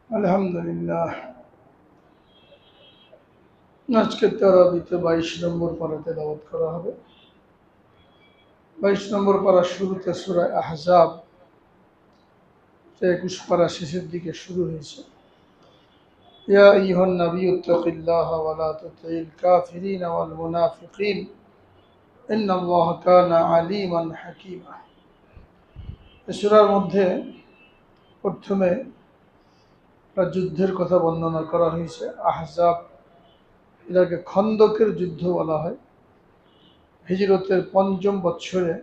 আলহামদুলিল্লাহ। আজকের তারাবিতে 22 নম্বর পারা তেলাওয়াত করা হবে। 22 নম্বর পারার শুরুতে সূরা আহজাব 21 পারা শেষের দিকে শুরু হয়েছে। ইয়া আইয়ুহান নাবিয়্যু ইত্তাকিল্লাহা ওয়া লা তুতি'ল কাফিরিনা ওয়াল মুনাফিকিন ইন্নাল্লাহা কানা আলীমান হাকীমা। এই সূরার মধ্যে প্রথমে একটা যুদ্ধের কথা বর্ণনা করা হয়েছে। আহজাব, এটাকে খন্দকের যুদ্ধ বলা হয়। হিজরতের ৫ম বৎসরে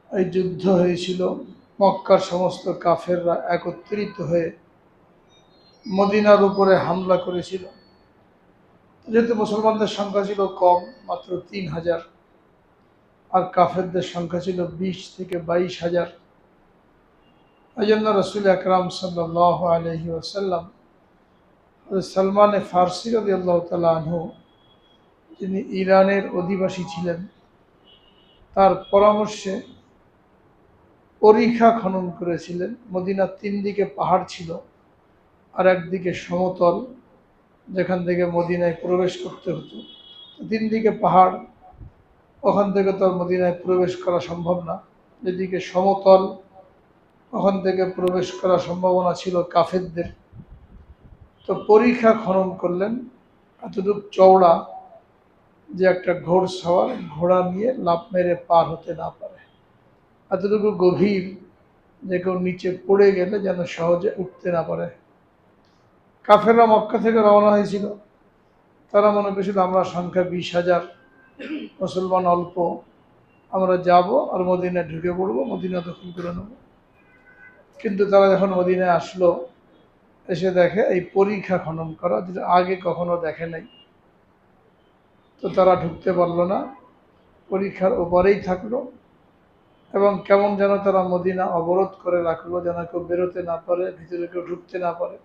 এই যুদ্ধ হয়েছিল। মক্কার সমস্ত কাফেররা একত্রিত হয়ে মদিনার উপরে হামলা করেছিল। যেহেতু মুসলমানদের সংখ্যা ছিল কম, মাত্র ৩,০০০, আর কাফেরদের সংখ্যা ছিল ২০ থেকে ২২,০০০। এই জন্য রসুল আকরাম সাল্লাল্লাহু আলাইহি ওয়াসাল্লাম সালমানে ফার্সি রাদিয়াল্লাহু তাআলা আনহু, যিনি ইরানের অধিবাসী ছিলেন, তার পরামর্শে পরিখা খনন করেছিলেন। মদিনার ৩ দিকে পাহাড় ছিল, আর একদিকে সমতল, যেখান থেকে মদিনায় প্রবেশ করতে হতো। ৩ দিকে পাহাড়, ওখান থেকে তো আর মদিনায় প্রবেশ করা সম্ভব না। যেদিকে সমতল, ওখান থেকে প্রবেশ করার সম্ভাবনা ছিল কাফেরদের। তো পরিখা খনন করলেন এতটুকু চওড়া যে একটা ঘোড়সওয়ার ঘোড়া নিয়ে লাফ মেরে পার হতে না পারে, এতটুকু গভীর যে কেউ নিচে পড়ে গেলে যেন সহজে উঠতে না পারে। কাফেররা মক্কা থেকে রওনা হয়েছিল। তারা মনে করেছিল আমরা সংখ্যা ২০,০০০, মুসলমান অল্প, আমরা যাব আর মদিনায় ঢুকে পড়বো, মদিনা দখল করে নেব। কিন্তু তারা যখন মদিনায় আসলো, এসে দেখে এই পরিখা খনন করা, যেটা আগে কখনো দেখে নাই। তো তারা ঢুকতে পারলো না, পরীক্ষার ওপরেই থাকলো, এবং কেমন যেন তারা মদিনা অবরোধ করে রাখলো, যেন কেউ বেরোতে না পারে, ভিতরে কেউ ঢুকতে না পারে।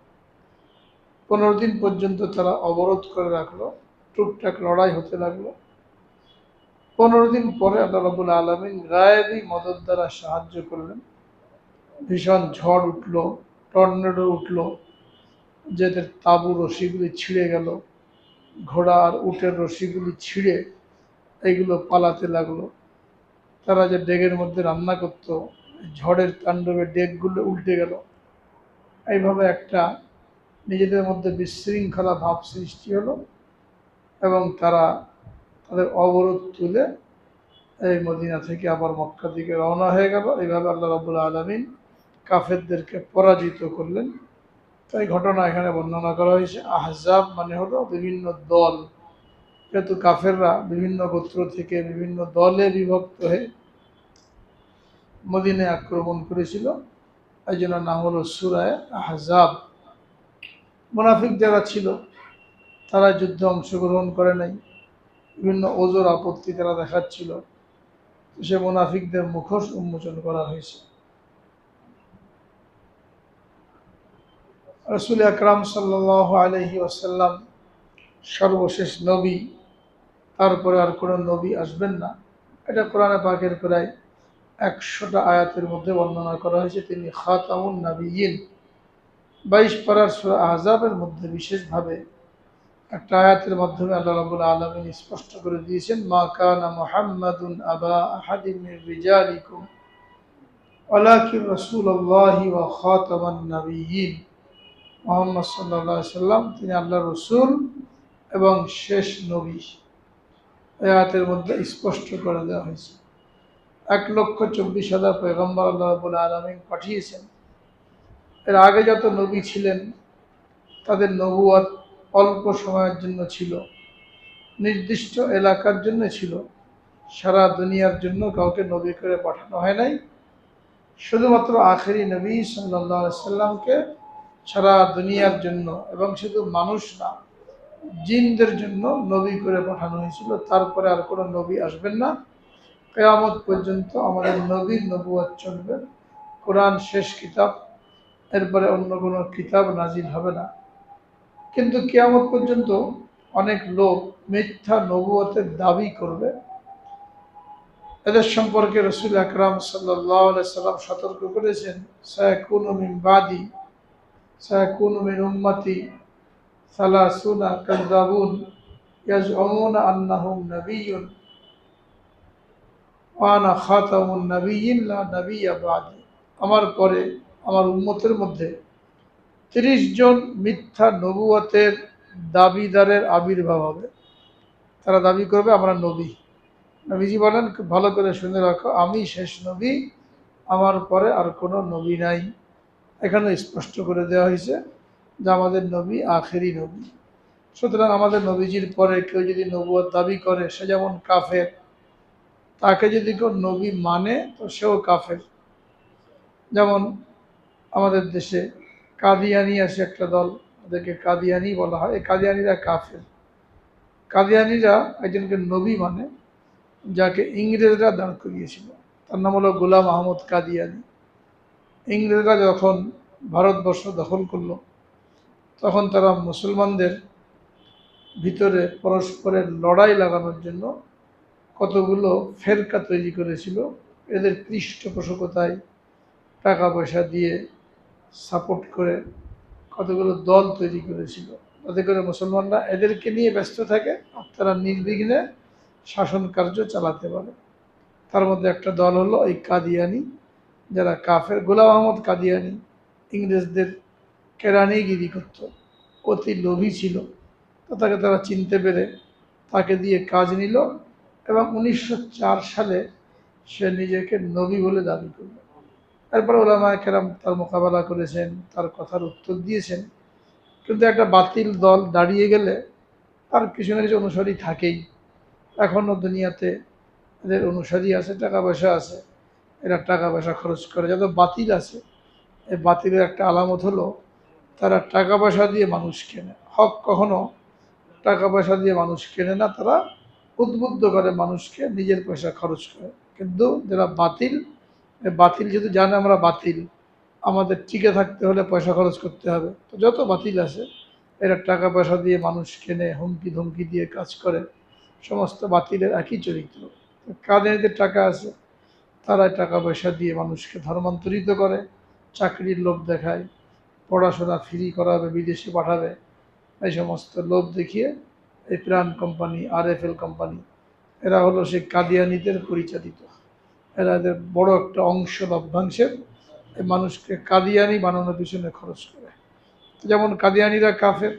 15 দিন পর্যন্ত তারা অবরোধ করে রাখলো। টুকটাক লড়াই হতে লাগলো। 15 দিন পরে আল্লাহ রাব্বুল আলামিন গায়েবী মদদ দ্বারা সাহায্য করলেন। ভীষণ ঝড় উঠলো, টর্নেডো উঠলো, যেদের তাঁবু রশিগুলি ছিঁড়ে গেল, ঘোড়া আর উটের রশিগুলি ছিঁড়ে এইগুলো পালাতে লাগলো। তারা যে ডেগের মধ্যে রান্না করত, ঝড়ের তাণ্ডবে ডেকগুলো উল্টে গেল। এইভাবে একটা নিজেদের মধ্যে বিশৃঙ্খলা ভাব সৃষ্টি হলো, এবং তারা তাদের অবরোধ তুলে এই মদিনা থেকে আবার মক্কা দিকে রওনা হয়ে গেল। এইভাবে আল্লাহ রাব্বুল আলামিন কাফেরদেরকে পরাজিত করলেন। তাই ঘটনা এখানে বর্ণনা করা হয়েছে। আহজাব মানে হলো বিভিন্ন দল। যেহেতু কাফেররা বিভিন্ন গোত্র থেকে বিভিন্ন দলে বিভক্ত হয়ে মদিনায় আক্রমণ করেছিল, এই জন্য নাম হলো সূরা আহজাব। মুনাফিক যারা ছিল তারা যুদ্ধে অংশগ্রহণ করে নাই, বিভিন্ন ওজোর আপত্তি তারা দেখাচ্ছিল। সে মুনাফিকদের মুখোশ উন্মোচন করা হয়েছে। রাসূল আকরাম সাল্লাল্লাহু আলাইহি ওয়াসাল্লাম সর্বশেষ নবী, তারপরে আর কোনো নবী আসবেন না। এটা কোরআনে পাকের প্রায় 100টা আয়াতের মধ্যে বর্ণনা করা হয়েছে। তিনি খাতামুন নবিয়্যিন। 22 পারার সূরা আহজাবের মধ্যে বিশেষভাবে একটা আয়াতের মাধ্যমে আল্লাহ রাব্বুল আলামিন স্পষ্ট করে দিয়েছেন, মা কানা মুহাম্মাদুন আবা আহাদিন মির রিজালিকুম ওয়ালাকিন রাসূলুল্লাহি ওয়া খাতামান নবিয়্যিন। মুহাম্মদ সাল্লাল্লাহু আলাইহি সাল্লাম তিনি আল্লাহর রাসূল এবং শেষ নবী। এই আয়াতের মধ্যে স্পষ্ট করে দেওয়া হয়েছে। 1,24,000 পয়গম্বর আল্লাহ রাব্বুল আলামিন পাঠিয়েছেন। এর আগে যত নবী ছিলেন তাদের নবুয়ত অল্প সময়ের জন্য ছিল, নির্দিষ্ট এলাকার জন্য ছিল। সারা দুনিয়ার জন্য কাউকে নবী করে পাঠানো হয় নাই। শুধুমাত্র আখেরি নবী সাল্লাল্লাহু আলাইহি সাল্লামকে সারা দুনিয়ার জন্য, এবং শুধু মানুষ না, জিনদের জন্য নবী করে পাঠানো হয়েছিল। তারপরে আর কোনো নবী আসবেন না। কিয়ামত পর্যন্ত আমাদের নবীর নবুয়ত চলবে। কোরআন শেষ কিতাব, এরপরে অন্য কোনো কিতাব নাজিল হবে না। কিন্তু কিয়ামত পর্যন্ত অনেক লোক মিথ্যা নবুয়তের দাবি করবে, এদের সম্পর্কে রসুল আকরাম সাল্লাল্লাহু আলাইহি সাল্লাম সতর্ক করেছেন, সায়াকুনু মিন বাদি, সায়াকুনু মিন উম্মতি সালাসুনা কাযযাবুন ইয়াজউমুনা আন্নাহুম নাবিয়্যুন ওয়া আনা খাতামুন নাবিয়্যিন লা নাবিয়্যা বাদি। আমার পরে আমার উম্মতের মধ্যে 30 জন মিথ্যা নবুয়তের দাবিদারের আবির্ভাব হবে। তারা দাবি করবে আমরা নবী। নবীজি বলেন, খুব ভালো করে শুনে রাখো, আমি শেষ নবী, আমার পরে আর কোনো নবী নাই। এখানে স্পষ্ট করে দেওয়া হয়েছে যে আমাদের নবী আখেরি নবী। সুতরাং আমাদের নবীজির পরে কেউ যদি নবুয়ত দাবি করে সে যেমন কাফের, তাকে যদি কেউ নবী মানে তো সেও কাফের। যেমন আমাদের দেশে কাদিয়ানি আছে একটা দল, ওদেরকে কাদিয়ানি বলা হয়। এই কাদিয়ানিরা কাফের। কাদিয়ানিরা একজনকে নবী মানে, যাকে ইংরেজরা দাঁড় করিয়েছিল। তার নাম হলো গোলাম আহমদ কাদিয়ানি। ইংরেজরা যখন ভারতবর্ষ দখল করলো তখন তারা মুসলমানদের ভিতরে পরস্পরের লড়াই লাগানোর জন্য কতগুলো ফেরকা তৈরি করেছিল। এদের পৃষ্ঠপোষকতায় টাকা পয়সা দিয়ে সাপোর্ট করে কতগুলো দল তৈরি করেছিল, তাতে করে মুসলমানরা এদেরকে নিয়ে ব্যস্ত থাকে আর তারা নির্বিঘ্নে শাসন কার্য চালাতে পারে। তার মধ্যে একটা দল হলো এই কাদিয়ানি, যারা কাফের। গোলাম আহমদ কাদিয়ানি ইংরেজদের কেরানিগিরি করত, অতি লোভী ছিল। তো তাকে তারা চিনতে পেরে তাকে দিয়ে কাজ নিল এবং 1904 সালে সে নিজেকে নবী বলে দাবি করল। এরপরে ওলামায়ে কেরাম তার মোকাবেলা করেছেন, তার কথার উত্তর দিয়েছেন। কিন্তু একটা বাতিল দল দাঁড়িয়ে গেলে তার কিছু না কিছু অনুসারী থাকেই। এখনও দুনিয়াতে এদের অনুসারী আছে, টাকা পয়সা আছে, এরা টাকা পয়সা খরচ করে। যত বাতিল আছে, এই বাতিলের একটা আলামত হলো তারা টাকা পয়সা দিয়ে মানুষ কেনে। হক কখনো টাকা পয়সা দিয়ে মানুষ কেনে না, তারা উদ্বুদ্ধ করে মানুষকে, নিজের পয়সা খরচ করে। কিন্তু যারা বাতিল, বাতিল যেহেতু জানে আমরা বাতিল, আমাদের টিকে থাকতে হলে পয়সা খরচ করতে হবে, তো যত বাতিল আছে এরা টাকা পয়সা দিয়ে মানুষ কেনে, হুমকি ধমকি দিয়ে কাজ করে। সমস্ত বাতিলের একই চরিত্র। কাদের টাকা আছে তারা টাকা পয়সা দিয়ে মানুষকে ধর্মান্তরিত করে, চাকরির লোভ দেখায়, পড়াশোনা ফ্রি করাবে, বিদেশে পাঠাবে, এই সমস্ত লোভ দেখিয়ে এই প্রাণ কোম্পানি, RFL কোম্পানি, এরা হলো সেই কাদিয়ানিদের পরিচালিত। এরা এদের বড় একটা অংশ, লভ্যাংশের এই মানুষকে কাদিয়ানি বানানোর পিছনে খরচ করে। যেমন কাদিয়ানিরা কাফের,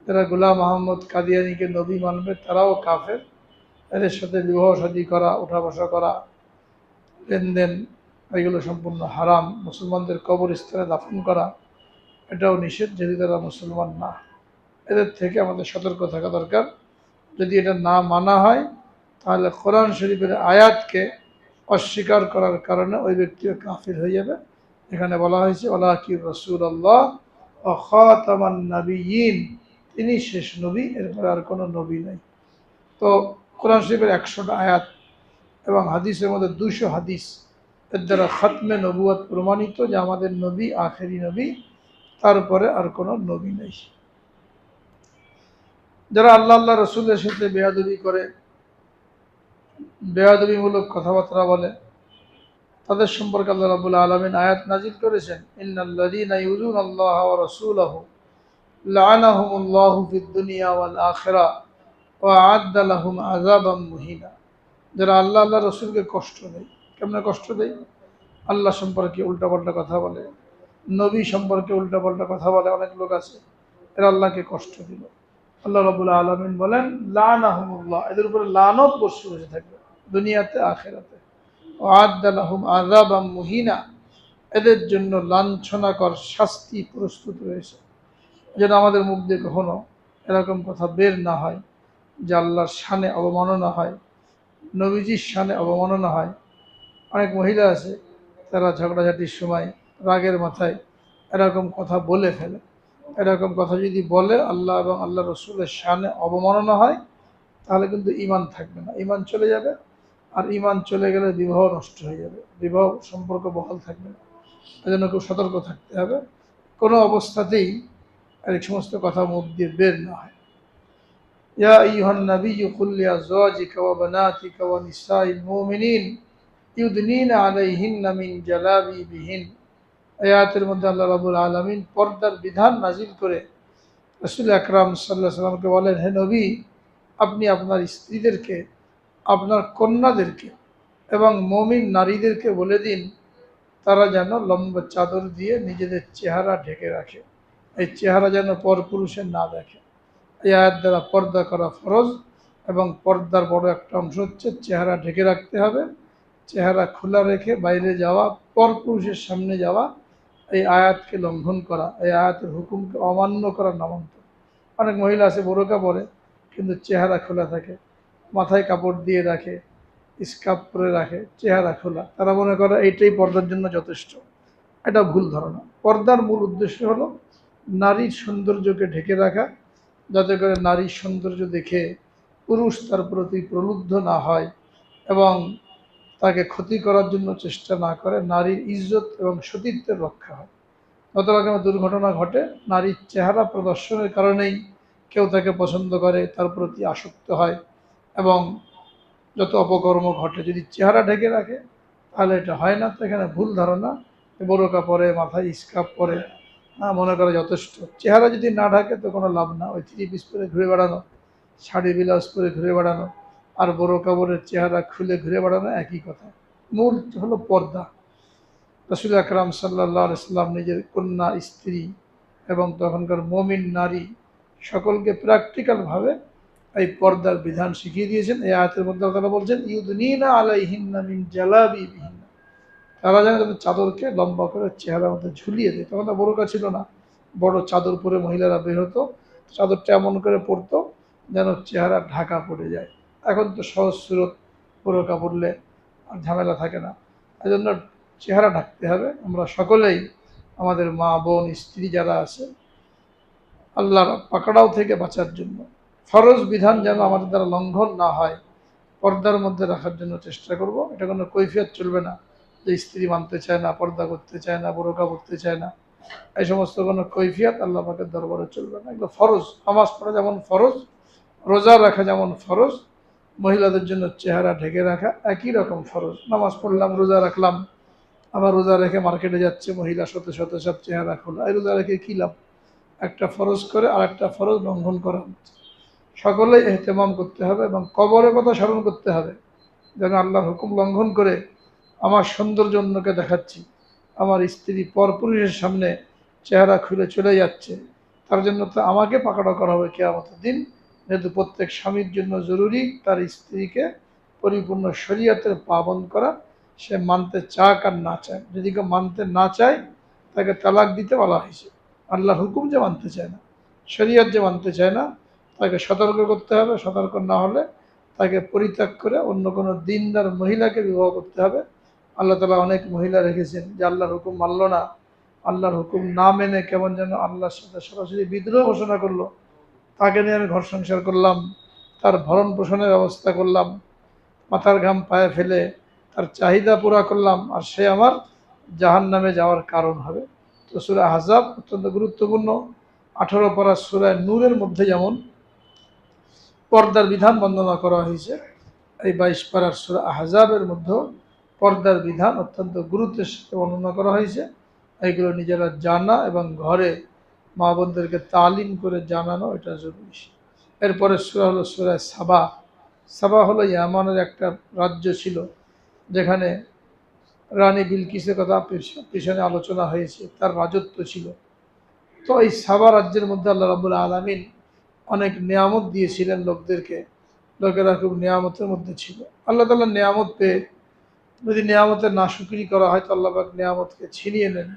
যারা গোলাম আহমদ কাদিয়ানিকে নবী মানবে তারাও কাফের। এদের সাথে বিবাহ শাদী করা, উঠা বসা করা, লেনদেন, এগুলো সম্পূর্ণ হারাম। মুসলমানদের কবরস্থানে দাফন করা এটাও নিষেধ, যদি তারা মুসলমান না। এদের থেকে আমাদের সতর্ক থাকা দরকার। যদি এটা না মানা হয় তাহলে কোরআন শরীফের আয়াতকে অস্বীকার করার কারণে ওই ব্যক্তিও কাফির হয়ে যাবে। এখানে বলা হয়েছে ওয়ালাকিন রাসূলুল্লাহ ওয়া খাতামান নাবিয়্যিন, তিনি শেষ নবী, এরপরে আর কোনো নবী নেই। তো কোরআন শরীফের 100টা আয়াত এবং হাদিসের মধ্যে 200 হাদিস, এর দ্বারা খাতমে নবুয়ত প্রমাণিত যে আমাদের নবী আখেরি নবী, তারপরে আর কোনো নবী নেই। যারা আল্লাহ আল্লাহ রসুলের সাথে বেয়াদবি করে, বেয়াদবিমূলক কথাবার্তা বলে, তাদের সম্পর্কে আল্লাহ রাব্বুল আলামিন আয়াত নাজিল করেছেন, ইন্নাল্লাযীনা ইউযুনাল্লাহা ওয়া রাসূলাহু লা'নাহুমুল্লাহু ফিদ দুনিয়া ওয়াল আখিরাহ ওয়া আ'আদ্দা লাহুম আযাবাম মুহিনা। যারা আল্লাহ আল্লাহ রসুলকে কষ্ট দেয়। কেমনে কষ্ট দেয়? আল্লাহ সম্পর্কে উল্টাপাল্টা কথা বলে, নবী সম্পর্কে উল্টাপাল্টা কথা বলে, অনেক লোক আছে, এরা আল্লাহকে কষ্ট দিল। আল্লাহ রাব্বুল আলামিন বলেন লা'নাহুমুল্লাহ, এদের উপরে লানত বর্ষিত হয়ে থাকবে দুনিয়াতে আখিরাতে। ওয়া'আদ্দা লাহুম আযাবাম মুহিনা, এদের জন্য লাঞ্ছনাকর শাস্তি প্রস্তুত রয়েছে। যেন আমাদের মুখ দিয়ে কখনো এরকম কথা বের না হয় যে আল্লাহর শানে অবমাননা হয়, নবীজির শানে অবমাননা হয়। অনেক মহিলা আছে, তারা ঝগড়াঝাটির সময় রাগের মাথায় এরকম কথা বলে ফেলে। এরকম কথা যদি বলে আল্লাহ এবং আল্লাহ রসুলের শানে অবমাননা হয়, তাহলে কিন্তু ঈমান থাকবে না, ঈমান চলে যাবে। আর ঈমান চলে গেলে বিবাহ নষ্ট হয়ে যাবে, বিবাহ সম্পর্ক বহাল থাকবে না। এজন্য খুব সতর্ক থাকতে হবে, কোনো অবস্থাতেই এই সমস্ত কথা মুখ দিয়ে বের না হয়। ইয়া আইয়ুহান নাবিয়্যু কুল লিআজওয়াজিকা ওয়া বানাতিকা ওয়া নিসাইল মুমিনিন ইউদনিনা আলাইহিন্না মিন জালাবিবিহিন। আয়াতের মধ্যে আল্লাহ রাব্বুল আলামিন পর্দার বিধান নাজিল করে রাসূল আকরাম সাল্লাল্লাহু আলাইহি সাল্লামকে বলেন, হে নবী, আপনি আপনার স্ত্রীদেরকে, আপনার কন্যাদেরকে এবং মুমিন নারীদেরকে বলে দিন তারা যেন লম্বা চাদর দিয়ে নিজেদের চেহারা ঢেকে রাখে, এই চেহারা যেন পরপুরুষে না দেখে। এই আয়াত দ্বারা পর্দা করা ফরজ, এবং পর্দার বড় একটা অংশ হচ্ছে চেহারা ঢেকে রাখতে হবে। চেহারা খোলা রেখে বাইরে যাওয়া, পরপুরুষের সামনে যাওয়া, এই আয়াতকে লঙ্ঘন করা, এই আয়াতের হুকুমকে অমান্য করার নামান্তর। অনেক মহিলা আছে বোরকা পরে কিন্তু চেহারা খোলা থাকে, মাথায় কাপড় দিয়ে রাখে, স্কার্ফ পরে রাখে, চেহারা খোলা। তারা মনে করে এইটাই পর্দার জন্য যথেষ্ট। এটা ভুল ধারণা। পর্দার মূল উদ্দেশ্য হলো নারীর সৌন্দর্যকে ঢেকে রাখা, যাতে করে নারীর সৌন্দর্য দেখে পুরুষ তার প্রতি প্রলুব্ধ না হয় এবং তাকে ক্ষতি করার জন্য চেষ্টা না করে, নারীর ইজ্জত এবং সতীত্বের রক্ষা হয়। যত রকমের দুর্ঘটনা ঘটে নারীর চেহারা প্রদর্শনের কারণেই কেউ তাকে পছন্দ করে, তার প্রতি আসক্ত হয়, এবং যত অপকর্ম ঘটে। যদি চেহারা ঢেকে রাখে তাহলে এটা হয় না। তো এখানে ভুল ধারণা, বোরকা পরে, মাথায় স্কার্ফ পরে, মনে করে যথেষ্ট। চেহারা যদি না ঢাকে তো কোনো লাভ না। ওই থ্রি পিস পরে ঘুরে বেড়ানো, শাড়ি ব্লাউজ পরে ঘুরে বেড়ানো আর বোরকা পরে চেহারা খুলে ঘুরে বেড়ানো একই কথা। মূল হলো পর্দা। রাসূল আকরাম সাল্লাল্লাহু আলাইহি সাল্লাম নিজের কন্যা, স্ত্রী এবং তখনকার মুমিন নারী সকলকে প্র্যাকটিক্যালভাবে এই পর্দার বিধান শিখিয়ে দিয়েছেন। এই আয়াতের মধ্যে আল্লাহ বলছেন, ইউদনিনা আলাইহিন্না মিন জালাবিবিহিন্না, তারা যেন তাদের চাদরকে লম্বা করে চেহারার মধ্যে ঝুলিয়ে দেয়। তখন তো বোরকা ছিল না, বড় চাদর পরে মহিলারা বের হতো, চাদরটা এমন করে পরতো যেন চেহারা ঢাকা পড়ে যায়। এখন তো সহজ সুরত, বোরকা পরলে আর ঝামেলা থাকে না। এই জন্য চেহারা ঢাকতে হবে। আমরা সকলেই আমাদের মা, বোন, স্ত্রী যারা আছে, আল্লাহর পাকড়াও থেকে বাঁচার জন্য ফরজ বিধান যেন আমাদের দ্বারা লঙ্ঘন না হয়, পর্দার মধ্যে রাখার জন্য চেষ্টা করব। এটা কোনো কৈফিয়ত চলবে না যে স্ত্রী মানতে চায় না, পর্দা করতে চায় না, বোরকা পড়তে চায় না, এই সমস্ত কোনো কৈফিয়ত আল্লাহ পাকের দরবারে চলবে না। এগুলো ফরজ। নামাজ পড়া যেমন ফরজ, রোজা রাখা যেমন ফরজ, মহিলাদের জন্য চেহারা ঢেকে রাখা একই রকম ফরজ। নামাজ পড়লাম, রোজা রাখলাম, আবার রোজা রেখে মার্কেটে যাচ্ছে মহিলা, শত শত সব চেহারা খোলা, এই রোজা রেখে কী লাভ? একটা ফরজ করে আর একটা ফরজ লঙ্ঘন করা হচ্ছে। সকলেই এহতেমাম করতে হবে এবং কবরের কথা স্মরণ করতে হবে, যেন আল্লাহর হুকুম লঙ্ঘন করে আমার সৌন্দর্য অন্যকে দেখাচ্ছি, আমার স্ত্রী পরপুরুষের সামনে চেহারা খুলে চলে যাচ্ছে, তার জন্য তো আমাকে পাকড়াও করা হবে কিয়ামতের দিন। যেহেতু প্রত্যেক স্বামীর জন্য জরুরি তার স্ত্রীকে পরিপূর্ণ শরীয়তের পাবন্দ করা, সে মানতে চাক আর না চায়। যদি কেউ মানতে না চায় তাকে তালাক দিতে বলা হয়েছে। আল্লাহর হুকুম যে মানতে চায় না, শরীয়ত যে মানতে চায় না, তাকে সতর্ক করতে হবে। সতর্ক না হলে তাকে পরিত্যাগ করে অন্য কোনো দিনদার মহিলাকে বিবাহ করতে হবে। আল্লাহ তালা অনেক মহিলা রেখেছেন যে আল্লাহর হুকুম মানল না, আল্লাহর হুকুম না মেনে কেমন যেন আল্লাহর সাথে সরাসরি বিদ্রোহ ঘোষণা করলো। তাকে নিয়ে আমি ঘর সংসার করলাম, তার ভরণ পোষণের ব্যবস্থা করলাম, মাথার ঘাম পায়ে ফেলে তার চাহিদা পুরা করলাম, আর সে আমার জাহান্নামে যাওয়ার কারণ হবে। তো সূরা আহজাব অত্যন্ত গুরুত্বপূর্ণ। 18 পারা সূরা নূরের মধ্যে যেমন পর্দার বিধান বর্ণনা করা হয়েছে, এই 22 পারার সূরা আহজাবের মধ্যেও পর্দার বিধান অত্যন্ত গুরুত্বের সাথে বর্ণনা করা হয়েছে। এইগুলো নিজেরা জানা এবং ঘরে মা বোনদেরকে তালিম করে জানানো এটা জরুরি। এরপরে সূরা হলো সূরা সাবা। সাবা হলো ইয়ামানের একটা রাজ্য ছিল, যেখানে রানী বিলকিসের কথা পিছনে আলোচনা হয়েছে, তার রাজত্ব ছিল। তো এই সাবা রাজ্যের মধ্যে আল্লাহ রাব্বুল আলামিন অনেক নিয়ামত দিয়েছিলেন লোকদেরকে, লোকেরা খুব নিয়ামতের মধ্যে ছিল। আল্লাহ তাআলা নিয়ামত পেয়ে যদি নিয়ামতের নাশুকরি করা হয় তো আল্লাহ পাক নিয়ামতকে ছিনিয়ে নেন।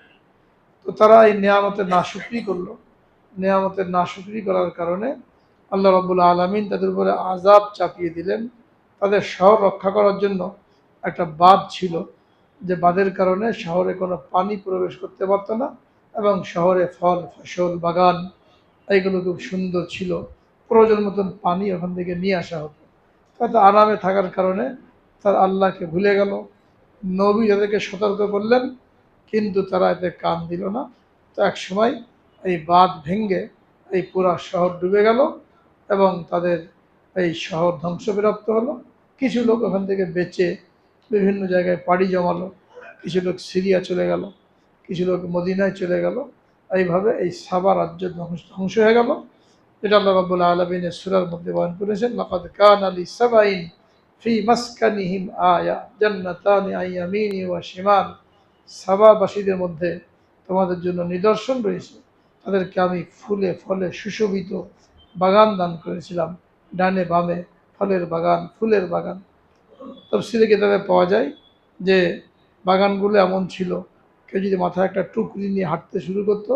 তো তারা এই নিয়ামতের নাশুকরি করলো। নিয়ামতের নাশুকরি করার কারণে আল্লাহ রাব্বুল আলামিন তাদের উপরে আযাব চাপিয়ে দিলেন। তাদের শহর রক্ষা করার জন্য একটা বাঁধ ছিল, যে বাঁধের কারণে শহরে কোনো পানি প্রবেশ করতে পারতো না, এবং শহরে ফল, ফসল, বাগান এইগুলো খুব সুন্দর ছিল, প্রয়োজন মতন পানি ওখান থেকে নিয়ে আসা হতো। তাতে আরামে থাকার কারণে তার আল্লাহকে ভুলে গেল। নবী তাদেরকে সতর্ক করলেন, কিন্তু তারা এতে কান দিল না। তো এক সময় এই বাঁধ ভেঙে এই পুরা শহর ডুবে গেল, এবং তাদের এই শহর ধ্বংসপ্রাপ্ত হলো। কিছু লোক ওখান থেকে বেঁচে বিভিন্ন জায়গায় পাড়ি জমালো, কিছু লোক সিরিয়া চলে গেল, কিছু লোক মদিনায় চলে গেল। এইভাবে এই সাবা রাজ্য ধ্বংস হয়ে গেল। এটা আল্লাহ রাব্বুল আলামিনের সূরার মধ্যে বয়ান করেছেন, লাকাদ কানা লিসাবাইন ফি মাসকানিহিম আয়া জান্নাতানি আন ইয়ামিনি ওয়া শিমাল। সাবাবাসীদের মধ্যে তোমাদের জন্য নিদর্শন রয়েছে, তাদেরকে আমি ফুলে ফলে সুশোভিত বাগান দান করেছিলাম, ডানে বামে ফলের বাগান, ফুলের বাগান। তাফসীরে কিতাবে পাওয়া যায় যে বাগানগুলো এমন ছিল, কেউ যদি মাথায় একটা টুকরি নিয়ে হাঁটতে শুরু করতো,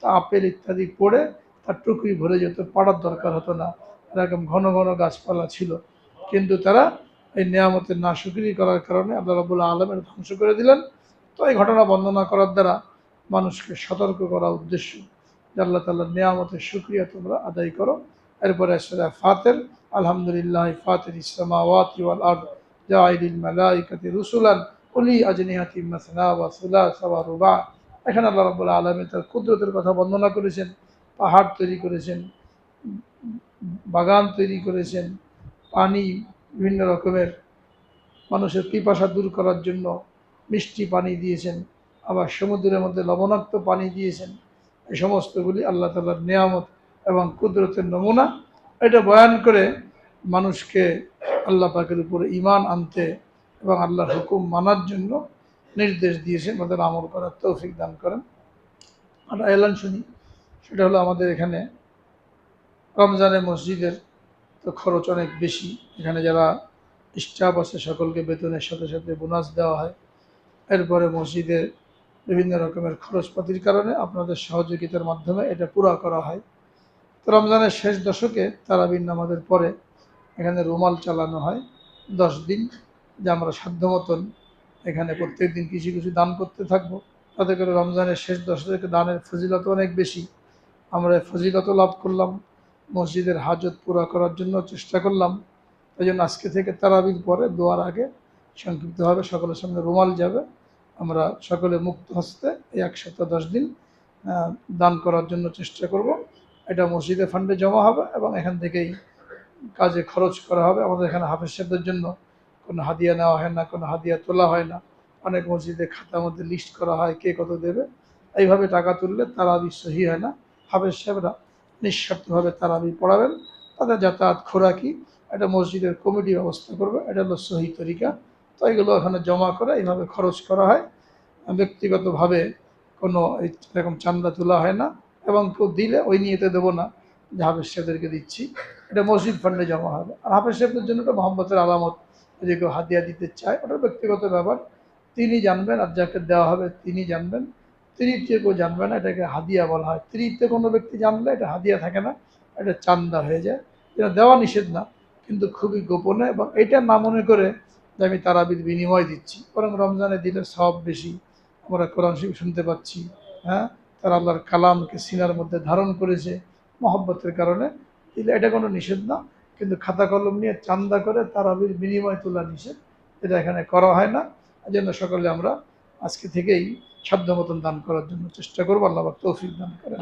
তা আপেল ইত্যাদি পড়ে তার টুকরি ভরে যেত, পাড়ার দরকার হতো না, এরকম ঘন ঘন গাছপালা ছিল। কিন্তু তারা এই নেয়ামতের নাশুকরি করার কারণে আল্লাহ রাব্বুল আলামিন ধ্বংস করে দিলেন। তো এই ঘটনা বর্ণনা করার দ্বারা মানুষকে সতর্ক করা উদ্দেশ্য যে আল্লাহ তাআলার নেয়ামতের শুকরিয়া তোমরা আদায় করো। এরপরে সূরা ফাতির, আলহামদুলিল্লাহ ফাতিরিস সামাওয়াতি ওয়াল আরদ জাইলিল মালাইকাতি রুসুলান উলি আজনিহাতিম মাসনা ওয়া সুলাসা ওয়া রুবা। এখানে আল্লাহ রাব্বুল আলামিন তার কুদরতের কথা বর্ণনা করেছেন, পাহাড় তৈরি করেছেন, বাগান তৈরি করেছেন, পানি বিভিন্ন রকমের মানুষের পিপাসা দূর করার জন্য মিষ্টি পানি দিয়েছেন, আবার সমুদ্রের মধ্যে লবণাক্ত পানি দিয়েছেন। এই সমস্তগুলি আল্লাহ তাআলার নেয়ামত এবং কুদরতের নমুনা। এটা বয়ান করে মানুষকে আল্লাহ পাকের উপরে ঈমান আনতে এবং আল্লাহর হুকুম মানার জন্য নির্দেশ দিয়েছেন। আমাদের আমল করার তৌফিক দান করেন। আমরা এলান শুনি, সেটা হলো আমাদের এখানে রমজানে মসজিদের তো খরচ অনেক বেশি। এখানে যারা স্টাফ আছে সকলকে বেতনের সাথে সাথে বোনাস দেওয়া হয়। এরপরে মসজিদের বিভিন্ন রকমের খরচপাতির কারণে আপনাদের সহযোগিতার মাধ্যমে এটা পুরা করা হয়। তো রমজানের শেষ দশকে তারাবির নামাজের পরে এখানে রুমাল চালানো হয় 10 দিন, যে আমরা সাধ্য মতন এখানে প্রত্যেক দিন কিছু কিছু দান করতে থাকবো। তাতে করে রমজানের শেষ দশকে দানের ফজিলত অনেক বেশি। আমরা ফজিলত লাভ করলাম, মসজিদের হাজত পুরা করার জন্য চেষ্টা করলাম। এই জন্য আজকে থেকে তারাবির পরে দোয়ার আগে সংক্ষিপ্তভাবে সকলের সামনে রুমাল যাবে। আমরা সকলে মুক্ত হস্তে এই 1 সপ্তাহ 10 দিন দান করার জন্য চেষ্টা করব। এটা মসজিদে ফান্ডে জমা হবে এবং এখান থেকেই কাজে খরচ করা হবে। আমাদের এখানে হাফেজ সাহেবদের জন্য কোনো হাদিয়া নেওয়া হয় না, কোনো হাদিয়া তোলা হয় না। অনেক মসজিদে খাতার মধ্যে লিস্ট করা হয় কে কত দেবে। এইভাবে টাকা তুললে তারাবি সহি হয় না। হাফেজ সাহেবরা নিঃস্বার্থভাবে তারাবি পড়াবেন, তাদের যাতায়াত খোরাকি এটা মসজিদের কমিটি ব্যবস্থা করবে। এটা হলো সহি তরিকা। তো এগুলো এখানে জমা করে এইভাবে খরচ করা হয়। ব্যক্তিগতভাবে কোনো এরকম চান্দা তোলা হয় না, এবং কেউ দিলে ওই নিয়েতে দেবো না যে হাফেজ সাহেবদেরকে দিচ্ছি। এটা মসজিদ ফান্ডে জমা হবে। আর হাফেজ সাহেবদের জন্য এটা মহব্বতের আলামত। যদি কেউ হাদিয়া দিতে চায় ওটা ব্যক্তিগত ব্যাপার, তিনি জানবেন, আর যাকে দেওয়া হবে তিনি জানবেন। তৃতীয় কেউ জানবে না, এটাকে হাদিয়া বলা হয়। তৃতীয় কোনো ব্যক্তি জানলে এটা হাদিয়া থাকে না, এটা চান্দা হয়ে যায়। এটা দেওয়া নিষেধ না, কিন্তু খুবই গোপনে, এবং এটা না মনে করে যে আমি তারাবির বিনিময় দিচ্ছি। বরং রমজানে দিলে সব বেশি। আমরা কোরআন শরীফ শুনতে পাচ্ছি, হ্যাঁ, তারা আল্লাহর কালামকে সিনার মধ্যে ধারণ করেছে মহব্বতের কারণে, দিলে এটা কোনো নিষেধ না। কিন্তু খাতা কলম নিয়ে চান্দা করে তারাবির বিনিময় তোলা নিষেধ, এটা এখানে করা হয় না। এই জন্য সকলে আমরা আজকে থেকেই সাধ্য মতন দান করার জন্য চেষ্টা করবো। আল্লাহ পাক তৌফিক দান করেন।